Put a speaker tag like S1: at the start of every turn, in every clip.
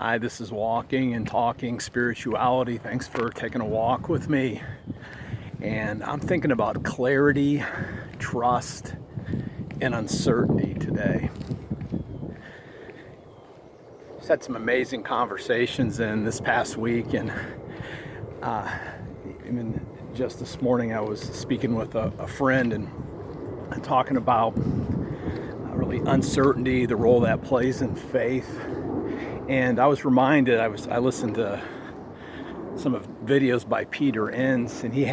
S1: Hi, this is Walking and Talking Spirituality. Thanks for taking a walk with me. And I'm thinking about clarity, trust, and uncertainty today. Just had some amazing conversations in this past week, and even just this morning I was speaking with a friend and talking about really uncertainty, the role that plays in faith. And I was reminded, I listened to some of videos by Peter Enns, and he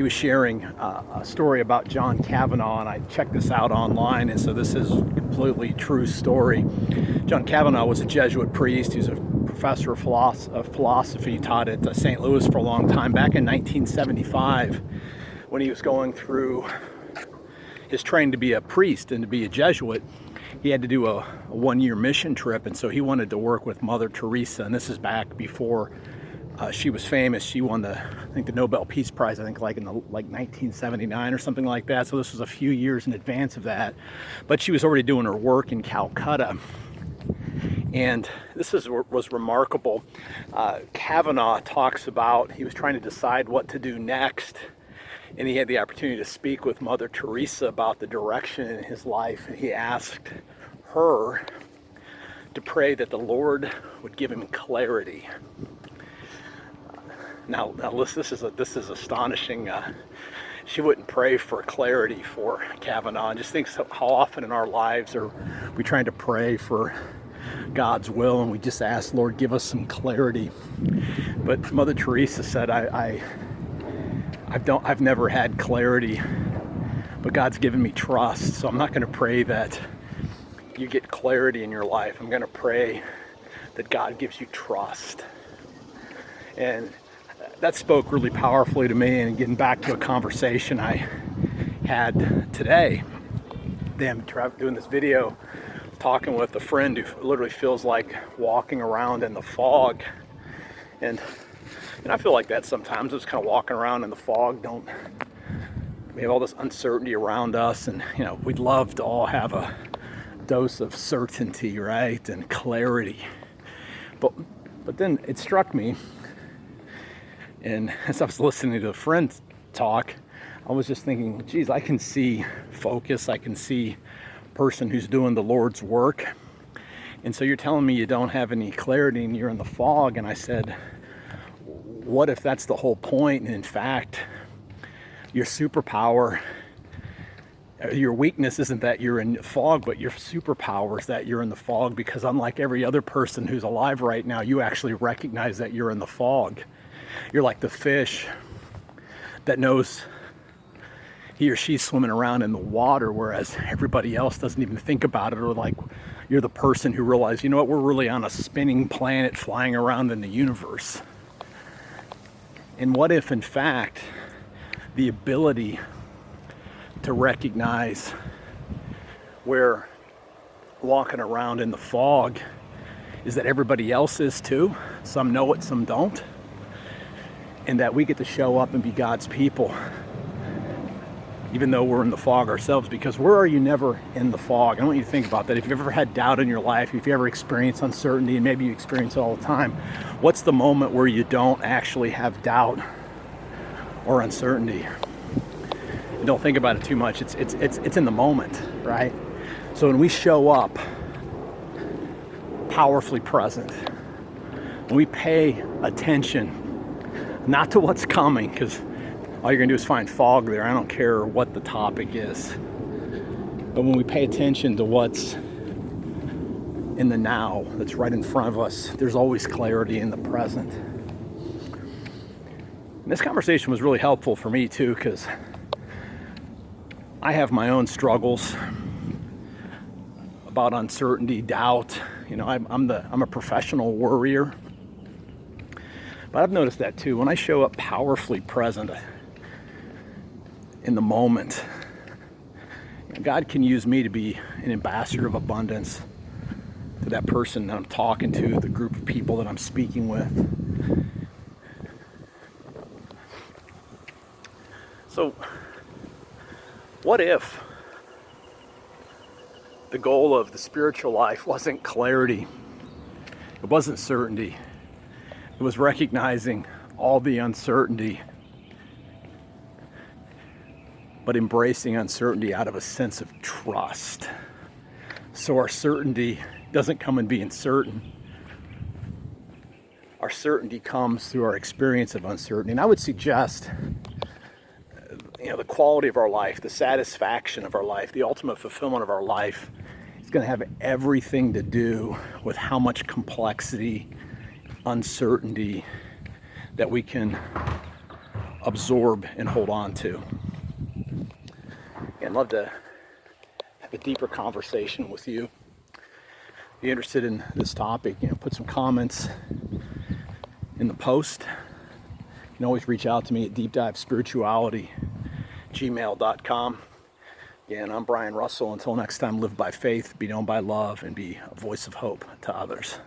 S1: was sharing a story about John Kavanaugh, and I checked this out online, and so this is a completely true story. John Kavanaugh was a Jesuit priest. He was a professor of philosophy, taught at St. Louis for a long time. Back in 1975, when he was going through his training to be a priest and to be a Jesuit, he had to do a one-year mission trip, and so he wanted to work with Mother Teresa, and this is back before she was famous. She won the Nobel Peace Prize, in 1979 or something like that, so this was a few years in advance of that. But she was already doing her work in Calcutta, and this was remarkable. Kavanaugh talks about he was trying to decide what to do next, and he had the opportunity to speak with Mother Teresa about the direction in his life, and he asked her to pray that the Lord would give him clarity. Now this is astonishing. She wouldn't pray for clarity for Kavanaugh. Just think how often in our lives are we trying to pray for God's will, and we just ask, Lord, give us some clarity. But Mother Teresa said, I've never had clarity, but God's given me trust. So I'm not going to pray that you get clarity in your life. I'm going to pray that God gives you trust. And that spoke really powerfully to me. And getting back to a conversation I had today, I'm doing this video, talking with a friend who literally feels like walking around in the fog. And I feel like that sometimes. Just kind of walking around in the fog. We have all this uncertainty around us, and we'd love to all have a dose of certainty, right, and clarity. But then it struck me, and as I was listening to a friend talk, I was just thinking, geez, I can see focus. I can see a person who's doing the Lord's work. And so you're telling me you don't have any clarity and you're in the fog. And I said, what if that's the whole point? And in fact, your superpower, your weakness isn't that you're in the fog, but your superpower is that you're in the fog, because unlike every other person who's alive right now, you actually recognize that you're in the fog. You're like the fish that knows he or she's swimming around in the water, whereas everybody else doesn't even think about it. Or like you're the person who realizes, you know what, we're really on a spinning planet flying around in the universe. And what if, in fact, the ability to recognize we're walking around in the fog is that everybody else is too? Some know it, some don't. And that we get to show up and be God's people, even though we're in the fog ourselves. Because where are you never in the fog? I want you to think about that. If you've ever had doubt in your life, if you ever experienced uncertainty, and maybe you experience it all the time, what's the moment where you don't actually have doubt or uncertainty? And don't think about it too much. It's in the moment, right? So when we show up powerfully present, when we pay attention, not to what's coming, because all you're going to do is find fog there. I don't care what the topic is. But when we pay attention to what's in the now, that's right in front of us, there's always clarity in the present. And this conversation was really helpful for me too, because I have my own struggles about uncertainty, doubt. I'm a professional worrier. But I've noticed that too. When I show up powerfully present in the moment, God can use me to be an ambassador of abundance to that person that I'm talking to, the group of people that I'm speaking with. So, what if the goal of the spiritual life wasn't clarity, It wasn't certainty. It was recognizing all the uncertainty, but embracing uncertainty out of a sense of trust. So our certainty doesn't come in being certain. Our certainty comes through our experience of uncertainty. And I would suggest, the quality of our life, the satisfaction of our life, the ultimate fulfillment of our life is going to have everything to do with how much complexity, uncertainty that we can absorb and hold on to. And I'd love to have a deeper conversation with you. If you're interested in this topic, put some comments in the post. You can always reach out to me at deepdivespirituality@gmail.com. Again, I'm Brian Russell. Until next time, live by faith, be known by love, and be a voice of hope to others.